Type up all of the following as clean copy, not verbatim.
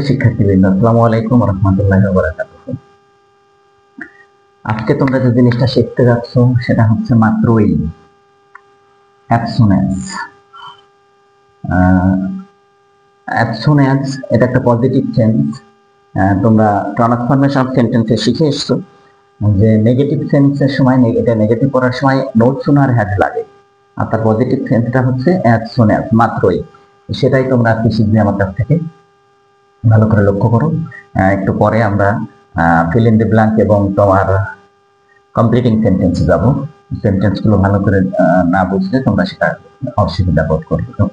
শিক্ষার্থীবৃন্দ, আসসালামু আলাইকুম ওয়া রাহমাতুল্লাহি ওয়া বারাকাতুহু। আজকে তোমরা যে জিনিসটা শিখতে যাচ্ছ সেটা হচ্ছে মাত্রই, as soon as. As soon as এটা একটা পজিটিভ সেন্স। তোমরা ট্রান্সফরমেশন অফ সেন্টেন্সে শিখে এসছো যে নেগেটিভ সেন্সের সময়, এটা নেগেটিভ করার সময় নো সুনার হ্যাড লাগে, আর তার পজিটিভ সেন্সটা হচ্ছে অ্যাজ সুন অ্যাজ, মাত্রই। সেটাই তোমরা আজকে শিখবে আমার কাছ থেকে। ভালো করে লক্ষ্য করো। একটু পরে আমরা ফিল ইন দ্য ব্ল্যাঙ্ক এবং তোমার কমপ্লিটিং সেন্টেন্সে যাব। সেন্টেন্সগুলো ভালো করে না বুঝলে তোমরা সেটা অসুবিধা বোধ করবে। তো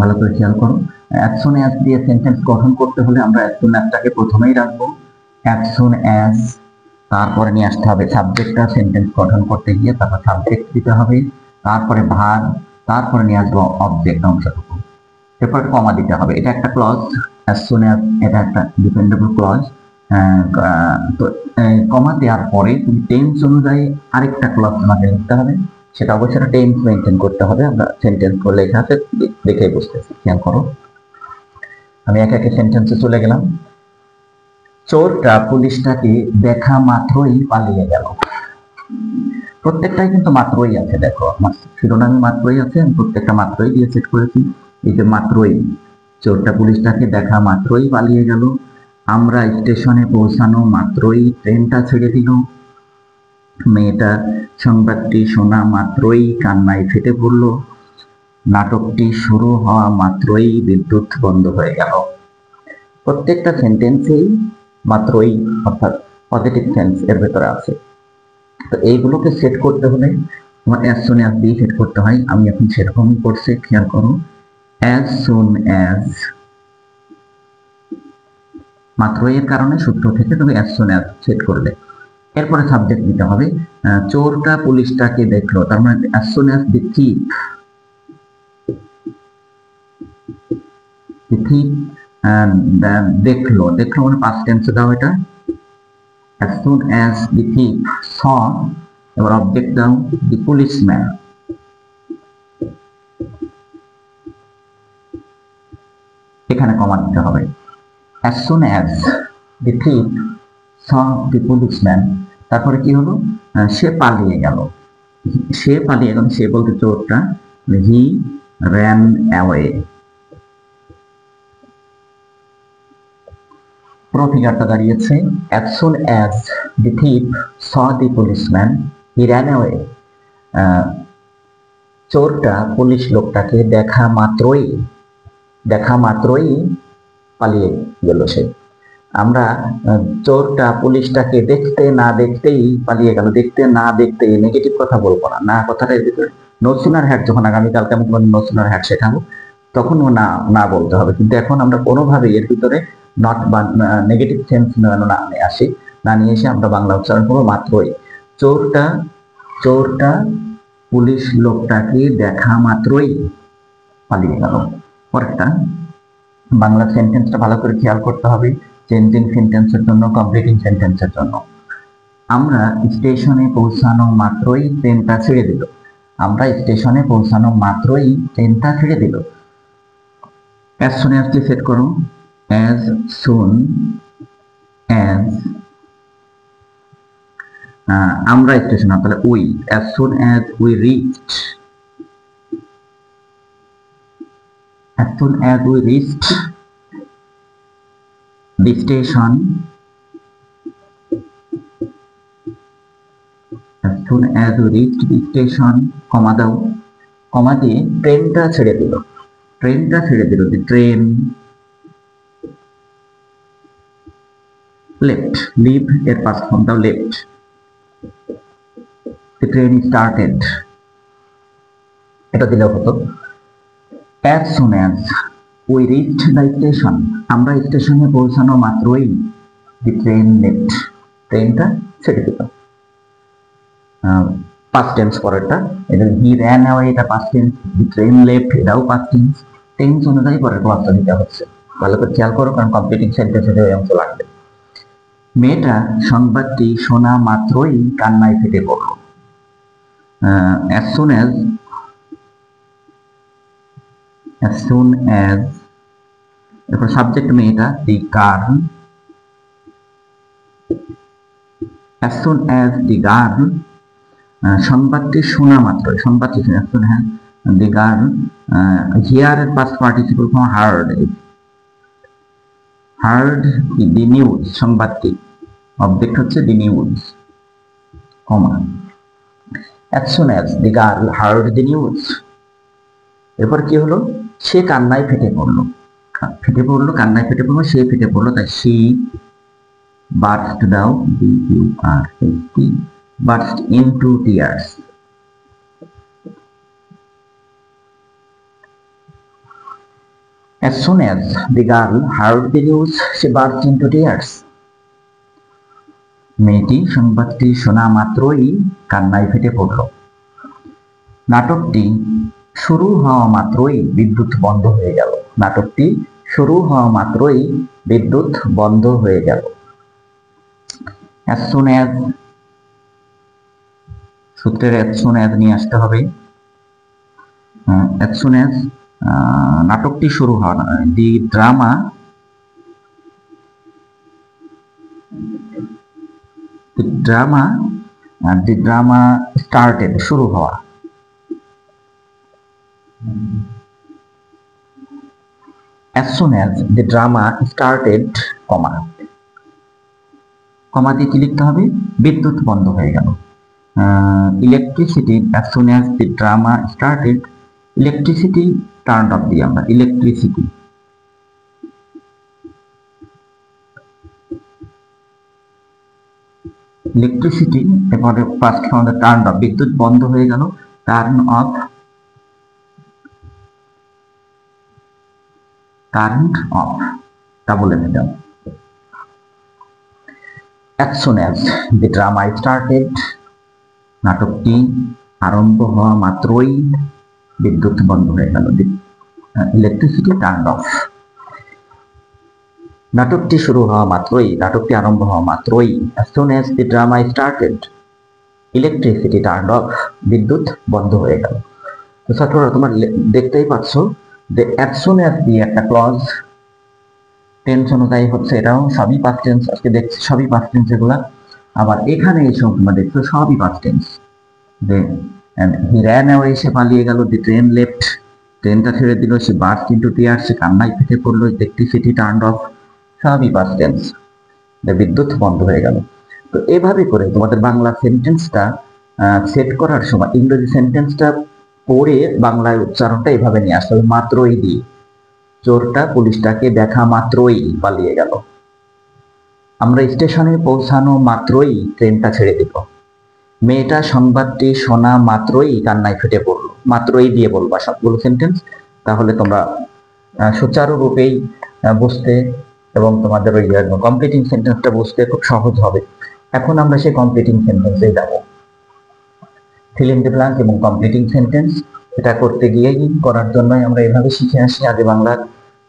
ভালো করে খেয়াল করো। অ্যাজ সুন অ্যাজ দিয়ে সেন্টেন্স গঠন করতে হলে আমরা অ্যাজ সুন অ্যাজটাকে প্রথমেই রাখবো। অ্যাজ সুন অ্যাজ, তারপরে নিয়ে আসতে হবে সাবজেক্টটা। সেন্টেন্স গঠন করতে গিয়ে তারপর সাবজেক্ট দিতে হবে, তারপরে ভার্ব, তারপরে নিয়ে আসবো অবজেক্ট অংশটুকু, এরপর কমা দিতে হবে। এটা একটা ক্লজ, অ্যাজ সুন অ্যাজ এটা একটা ডিপেন্ডেবল ক্লজ। তো কমা দেওয়ার পরে তুমি টেন্স অনুযায়ী আরেকটা ক্লজ তোমাকে লিখতে হবে, সেটা অবশ্যই টেন্স মেনটেন করতে হবে। আমরা সেন্টেন্স করে লেখা আছে দেখেই বুঝতেছি, খেয়াল করো। আমি এক একে সেন্টেন্সে চলে গেলাম। চোরটা পুলিশটাকে দেখা মাত্রই পালিয়ে গেল। প্রত্যেকটাই কিন্তু মাত্রই আছে, দেখো আমার শিরোনামে মাত্রই আছে, আমি প্রত্যেকটা মাত্রই দিয়ে সেট করেছি। এই যে মাত্রই, চোরটা পুলিশটাকে দেখা মাত্রই পালিয়ে গেল। আমরা স্টেশনে পৌঁছানো মাত্রই ট্রেনটা ছেড়ে দিল। মেয়েটা সংবাদটি শোনা মাত্রই কান্নায় ফেটে পড়ল। নাটকটি শুরু হওয়া মাত্রই বিদ্যুৎ বন্ধ হয়ে গেল। প্রত্যেকটা সেন্টেন্সেই মাত্রই অর্থাৎ পজিটিভ সেন্স এর ভেতরে আছে। তো এইগুলোকে সেট করতে হলে আমার অ্যাজ সুন অ্যাজ দিয়ে সেট করতে হয়। আমি এখন সেরকমই করছি, খেয়াল করো। অ্যাজ সুন অ্যাজ, মাত্রই এর কারণে সূত্র থেকে তুমি অ্যাজ সুন অ্যাজ সেট করলে। এরপরে সাবজেক্ট দিতে হবে। চোরটা পুলিশটাকে দেখলো, তার মানে অ্যাজ সুন অ্যাজ দি থিপ, দেখলো, দেখলো মানে পাস্ট টেন্সে দাও এটা। অ্যাজ সুন অ্যাজ দি থিপ স, এবার অবজেক্ট দাও দি পুলিশম্যান। এখানে কমা দিতে হবে। As soon as the thief saw the policeman, তারপরে কি হলো? সে পালিয়ে গেল। সে পালিয়ে গেল, সে বলতে চোরটা, he ran away। পুরো ফিগারটা দাঁড়িয়েছে as soon as the thief saw the policeman he ran away। চোরটা পুলিশ লোকটাকে দেখা মাত্রই পালিয়ে গেল সে। আমরা চোরটা পুলিশটাকে দেখতে না দেখতেই পালিয়ে গেল, দেখতে না দেখতেই নেগেটিভ কথা বলবো না, না কথাটার ভিতরে নো সুনার হ্যাড, যখন আগামীকালকে আমি তোমাকে নো সুনার হ্যাড শেখাবো তখন না না বলতে হবে। কিন্তু এখন আমরা কোনোভাবে এর ভিতরে নট বা নেগেটিভ সেন্স না নিয়ে আসি, না নিয়ে এসে আমরা বাংলা উচ্চারণ করবো মাত্রই। চোরটা পুলিশ লোকটাকে দেখা মাত্রই পালিয়ে গেল। পরেরটা বাংলা সেন্টেন্সটা ভালো করে খেয়াল করতে হবে, চেঞ্জিং সেন্টেন্সের জন্য, কমপ্লিটিং সেন্টেন্সের জন্য। আমরা স্টেশনে পৌঁছানো মাত্রই ট্রেনটা ছেড়ে দিল। আমরা স্টেশনে পৌঁছানো মাত্রই ট্রেনটা ছেড়ে দিল। অ্যাজ সুন অ্যাজ দিয়ে সেট করো। অ্যাজ সুন অ্যাজ আমরা স্টেশন, তাহলে we, as soon as we reached, as soon as we reached the station, as soon as we reached the station, কমা দাও, কমা দিয়ে ট্রেনটা ছেড়ে দিল, ট্রেনটা ছেড়ে দিল, the train left, leave এর past form দাও left, the train started, এটা দিলেও হতো। as soon as we reached the station, আমরা স্টেশনে পৌঁছানো মাত্রই the train left, ট্রেনটা ছেড়ে দিল। past tense পরেরটা, এটা he ran away এটা past tense, the train left এটাও past tense। টেন্স অনুযায়ী পরের ক্লাসটা দিতে হচ্ছে, ভালো করে খেয়াল করো, কারণ কমপ্লিটিং সেন্টেন্সে এই অংশ লাগবে। মেয়েটা সংবাদটি শোনা মাত্রই কান্নায় ফেটে পড়ল। as soon as এরপর সাবজেক্ট মেয়েটা, the girl, as soon as the girl, সংবাদটি শোনা মাত্র, সংবাদটি as soon as the girl, here এর past participle from heard, heard the news, সংবাদটি, অবজেক্ট হচ্ছে the news, comma, as soon as the girl heard the news, এরপর কি হলো, সে কান্নায় ফেটে পড়লো, কান্নায় ফেটে পড়লো, সে ফেটে পড়লো, তাই she burst দাও, B-U-R-S-T, burst into tears, as soon as the girl heard the news she burst into tears, মেয়েটি সংবাদটি শোনা মাত্রই কান্নায় ফেটে পড়ল। নাটকটি শুরু হওয়া মাত্রই বিদ্যুৎ বন্ধ হয়ে গেল, নাটকটি শুরু হওয়া মাত্রই বিদ্যুৎ বন্ধ হয়ে গেল। as soon as, সূত্রের as soon as নিয়ে আসতে হবে, as soon as নাটকটি শুরু হওয়া, দি ড্রামা, the drama started, শুরু হওয়া, as soon as the drama started, কমা দিয়ে কি লিখতে হবে, বিদ্যুৎ বন্ধ হয়ে গেল। Electricity, as soon as the drama started, electricity turn off দিই আমরা, ইলেকট্রিসিটি, এরপরে ফার্স্ট আমাদের টার্ন অফ, বিদ্যুৎ বন্ধ হয়ে গেল, টার্ন অফ, তা বলে নিলাম। as soon as the drama started, নাটকটি আরম্ভ হওয়া মাত্রই বিদ্যুৎ বন্ধ হয়ে গেল, ইলেকট্রিসিটি টার্ন অফ। নাটকটি শুরু হওয়া মাত্রই, নাটকটি আরম্ভ হওয়া মাত্রই, as soon as the drama started, electricity turn off, বিদ্যুৎ বন্ধ হয়ে গেল। তো ছাত্ররা তোমরা দেখতেই পাচ্ছ যে as soon as দিয়ে একটা ক্লজ, টেন্স অনুযায়ী হচ্ছে, এটাও সবই পাস্ট টেন্স, আজকে দেখছি সবই পাস্ট টেন্স এগুলা। আবার এখানে এসে তোমরা দেখছো সবই পাস্ট টেন্স, যে হি র্যান অ্যাওয়ে, সে পালিয়ে গেল, দি ট্রেন লেফট, ট্রেনটা ছেড়ে দিল, সে বার্স্ট ইনটু টিয়ার্স, সে কান্নায় ফেটে পড়লো, ইলেকট্রিসিটি টার্ন অফ, সবই পাস্ট টেন্স, বিদ্যুৎ বন্ধ হয়ে গেল। তো এভাবে করে তোমাদের বাংলা সেন্টেন্সটা সেট করার সময় ইংরেজি সেন্টেন্সটা পড়ে বাংলায় উচ্চারণটা এভাবে নিয়ে আসতে হবে, মাত্রই দিয়ে, চোরটা পুলিশটাকে দেখা মাত্রই পালিয়ে গেল, আমরা স্টেশনে পৌঁছানো মাত্রই ট্রেনটা ছেড়ে দিল, মেয়েটা সংবাদটি শোনা মাত্রই কান্নায় ফেটে পড়লো, মাত্রই দিয়ে বলবা সবগুলো সেন্টেন্স, তাহলে তোমরা সুচারুরূপেই বুঝতে এবং তোমাদের ওই কমপ্লিটিং সেন্টেন্সটা বুঝতে খুব সহজ হবে। এখন আমরা সেই কমপ্লিটিং সেন্টেন্সে যাব, ফিল ইন দ্য ব্ল্যাঙ্ক এবং কমপ্লিটিং সেন্টেন্স, এটা করতে গিয়েই করার জন্যই আমরা এভাবে শিখে আসি, আগে বাংলা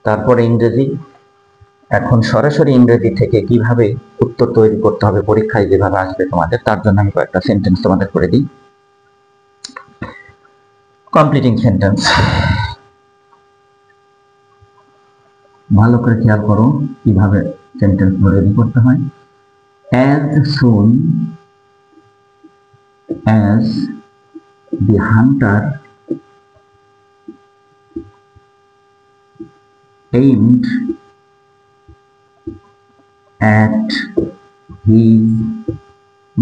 তারপরে ইংরেজি। এখন সরাসরি ইংরেজি থেকে কিভাবে উত্তর তৈরি করতে হবে পরীক্ষায় যেভাবে আসবে তোমাদের, তার জন্য আমি কয়েকটা সেন্টেন্স তোমাদের করে দিই। কমপ্লিটিং সেন্টেন্স, ভালো করে খেয়াল করো কিভাবে সেন্টেন্স রেডি করতে হয়। as soon as the hunter aimed at his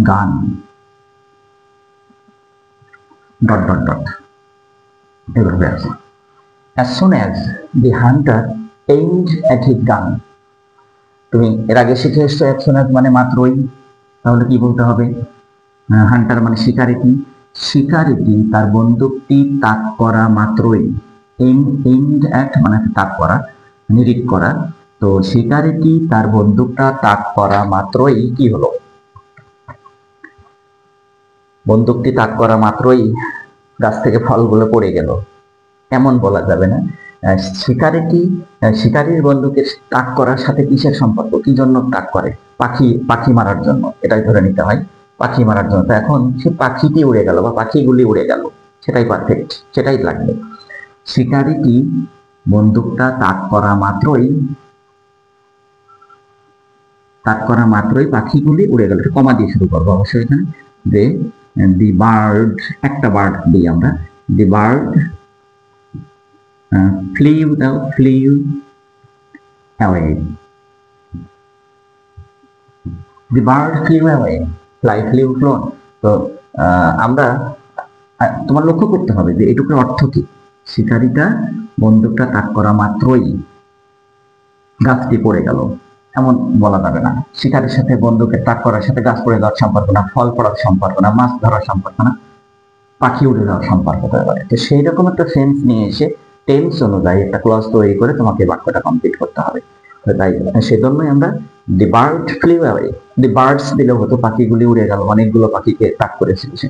gun, এভাবে আছে, as soon as the hunter aimed at his gun, তুমি এর আগে শিখে এসছো as soon as মানে মাত্রই, তাহলে কি বলতে হবে, হান্টার মানে শিকারীটি তার বন্দুকটি তাক করা মাত্রই, aimed at মানে তাক করা, নিরীক্ষণ করা, তো শিকারীটি তার বন্দুকটা তাক করা মাত্রই কি হলো, বন্দুকটি তাক করা মাত্রই গাছ থেকে ফলগুলো পড়ে গেল, এমন বলা যাবে না। শিকারীর বন্দুকের তাক করার সাথে কিসের সম্পর্ক, কি জন্য তাক করে, পাখি মারার জন্য, এটাই ধরে নিতে হয়, পাখি মারার জন্য। তো এখন সে পাখিটি উড়ে গেল বা পাখিগুলি উড়ে গেল, সেটাই পারফেক্ট, সেটাই লাগবে। শিকারীটি বন্দুকটা তাক করা মাত্রই পাখিগুলি উড়ে গেল। কমা দিয়ে শুরু করবো অবশ্যই এখানে, যে দি বার্ড, একটা বার্ড দিই আমরা, the bird flew away. The bird flew away. Fly, flew, flown. তো আমরা তোমার লক্ষ্য করতে হবে যে এটুকুর অর্থ কি। শিকারীটা বন্দুকটা তাক করা মাত্রই গাছটি পড়ে গেল, এমন বলা যাবে না। শিকারের সাথে বন্দুকের তাক করার সাথে গাছ পড়ে যাওয়ার সম্পর্ক না, ফল পড়ার সম্পর্ক না, মাছ ধরার সম্পর্ক না, পাখি উড়ে যাওয়ার সম্পর্ক হতে পারে। তো সেই রকম একটা সেন্স নিয়ে এসে টেন্স অনুযায়ী একটা ক্লজ তৈরি করে তোমাকে বাক্যটা কমপ্লিট করতে হবে। তাই সেজন্যই আমরা the bird flew away, the birds দিলেও হতো, পাখিগুলি উড়ে গেল, অনেকগুলো পাখিকে তাক করেছিল সে।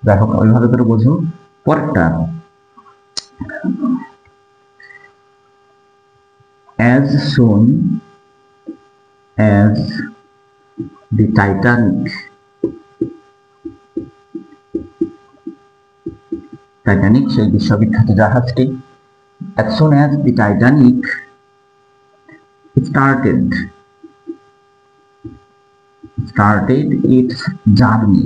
দেখো ওইভাবে করে বোঝো। পরেরটা, as soon as the Titanic সেই বিশ্ববিখ্যাত জাহাজটি, as soon as the Titanic started its journey,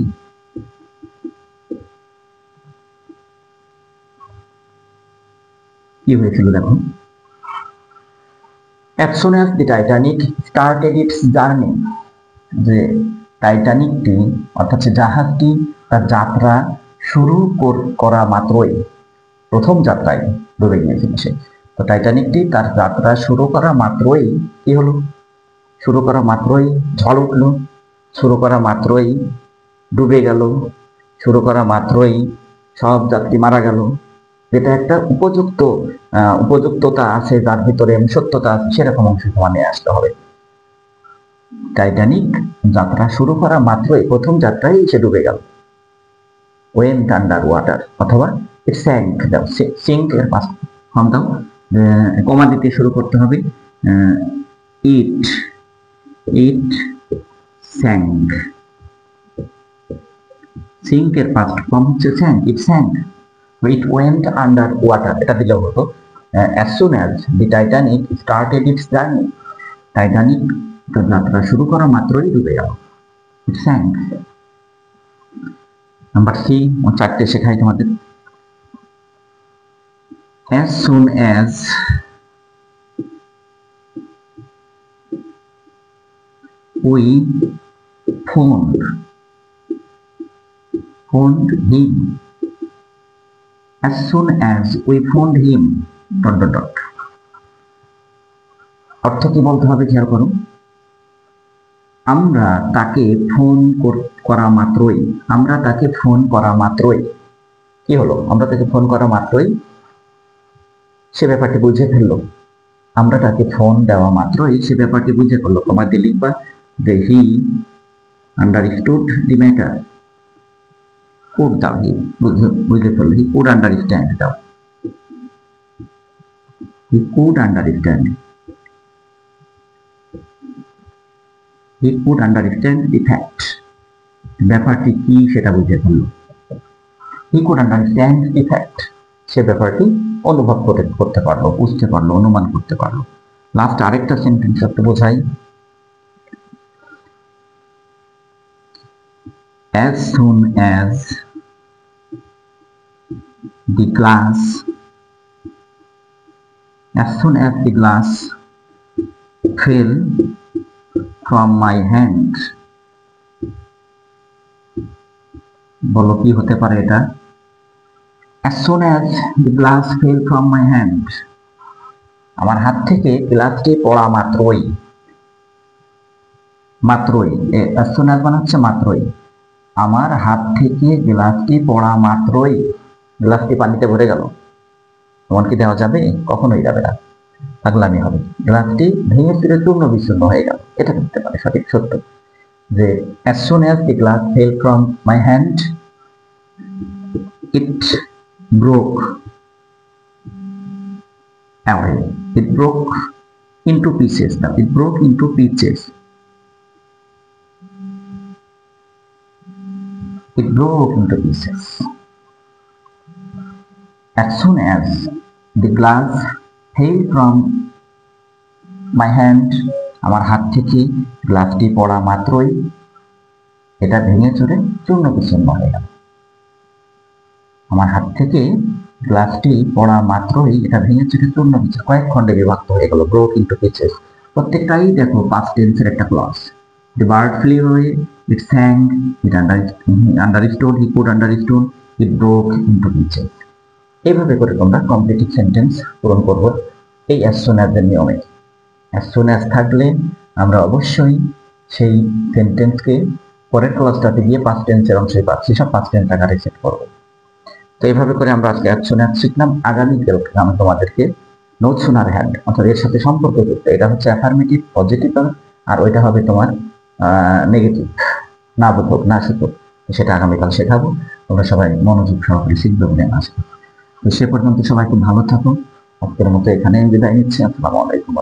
কি হয়েছিল দেখো। as soon as the Titanic started its journey, যে টাইটানিকটি অর্থাৎ জাহাজটি তার যাত্রা শুরু করা মাত্রই, প্রথম যাত্রায় ডুবে গিয়েছিল সে। তো টাইটানিকটি তার যাত্রা শুরু করা মাত্রই কি হলো, শুরু করা মাত্রই ঝড় উঠলো, শুরু করা মাত্রই ডুবে গেল, শুরু করা মাত্রই সব যাত্রী মারা গেল। যেটা একটা উপযুক্ততা আছে, যার ভিতরে সত্যতা আছে, সেরকম অংশ তোমার নিয়ে আসতে হবে। টাইটানিক যাত্রা শুরু করা মাত্রই, প্রথম যাত্রায় সে ডুবে গেল। ওয়েন্ট আন্ডার ওয়াটার, অথবা ইট স্যাঙ্ক, দাও সিঙ্ক এর পাশ ফর্ম দাও, কমা দিতে শুরু করতে হবে। ইট স্যাঙ্ক, সিঙ্ক এর পাস্ট ফর্ম হচ্ছে sank, it sank. It went under water, এটা দিলেও হতো। as soon as the Titanic started its journey, Titanic যাত্রা শুরু করা মাত্রই ডুবে গেল, ইট স্যাঙ্ক। নাম্বার 3, চারটে শেখাই তোমাদের। as soon as we phoned him, as soon as we phoned him ... অর্থ কি বলতে হবে খেয়াল করো। আমরা তাকে ফোন করা মাত্রই, কি হলো, আমরা তাকে ফোন করা মাত্রই সে ব্যাপারটি বুঝে ফেললো। আমরা তাকে ফোন দেওয়া মাত্রই সে ব্যাপারটি বুঝে ফেললো। তোমার দিয়ে লিখবা যে he understood the matter, could দাও, হি বুঝে ফেললো, হি কুড আন্ডারস্ট্যান্ড দাও, he could understand, he could understand the fact, ব্যাপারটি কি সেটা বুঝে ফেললো। He could understand the fact, সে ব্যাপারটি অনুভব করতে পারলো, বুঝতে পারলো, অনুমান করতে পারলো। লাস্ট আরেকটা সেন্টেন্স একটু বোঝাই। as soon as the glass fell from my hand, বলো কি হতে পারে এটা। as soon as the glass fell from my hand, আমার হাত থেকে গ্লাসটি পড়া মাত্রই, as soon as মানে হচ্ছে মাত্রই, আমার হাত থেকে গ্লাসটি পড়া মাত্রই গ্লাসটি পানিতে ভরে গেল। তোমার কি দেওয়া যাবে? কখনোই যাবে না, পাগলামি হবে। গ্লাসটি ভেঙে ফিরে চূর্ণ বিচূর্ণ হয়ে গেল, এটা করতে পারে সঠিক সত্য। যে as soon as the glass fell from my hand, it broke away, it broke into pieces, now it broke into pieces, it broke into pieces. As soon as the glass fail from my hand, আমার হাত থেকে গ্লাসটি পড়া মাত্রই এটা ভেঙে চুরে চূর্ণ বিচূর্ণ হয়ে গেল। আমার হাত থেকে গ্লাসটি পড়া মাত্রই এটা ভেঙে চুরে চূর্ণ বিচূর্ণ, কয়েক খণ্ডে বিভক্ত হয়ে গেল, ব্রোক ইনটু পিসেস। প্রত্যেকটাই দেখো পাস্ট টেন্সের একটা clause. The bird flew away, it sang, it understood, he could understood, it broke into pieces. এইভাবে করে তোমরা কমপ্লিটিভ সেন্টেন্স পূরণ করবো এই as soon as এর নিয়মে। as soon as থাকলে আমরা অবশ্যই সেই সেন্টেন্সকে পরের ক্লজটাতে গিয়ে পাস্ট টেন্সের অংশে পাচ্ছি, সব পাস্ট টেন্স আকারে সেট করবো। তো এইভাবে করে আমরা আজকে as soon as শিখলাম। আগামীকাল আমি তোমাদেরকে no sooner had, অর্থাৎ এর সাথে সম্পর্কযুক্ত, এটা হচ্ছে অ্যাফার্মেটিভ পজিটিভ আর ওইটা হবে তোমার নেগেটিভ, না বোধক না শিখুক, সেটা আগামীকাল শেখাবো। তোমরা সবাই মনোযোগ সহকারে শিখবে বলে আশা করি। তো সে পর্যন্ত সবাই খুব ভালো থাকো। আজকের মতো এখানে বিদায় নিচ্ছি। আসসালামু আলাইকুম।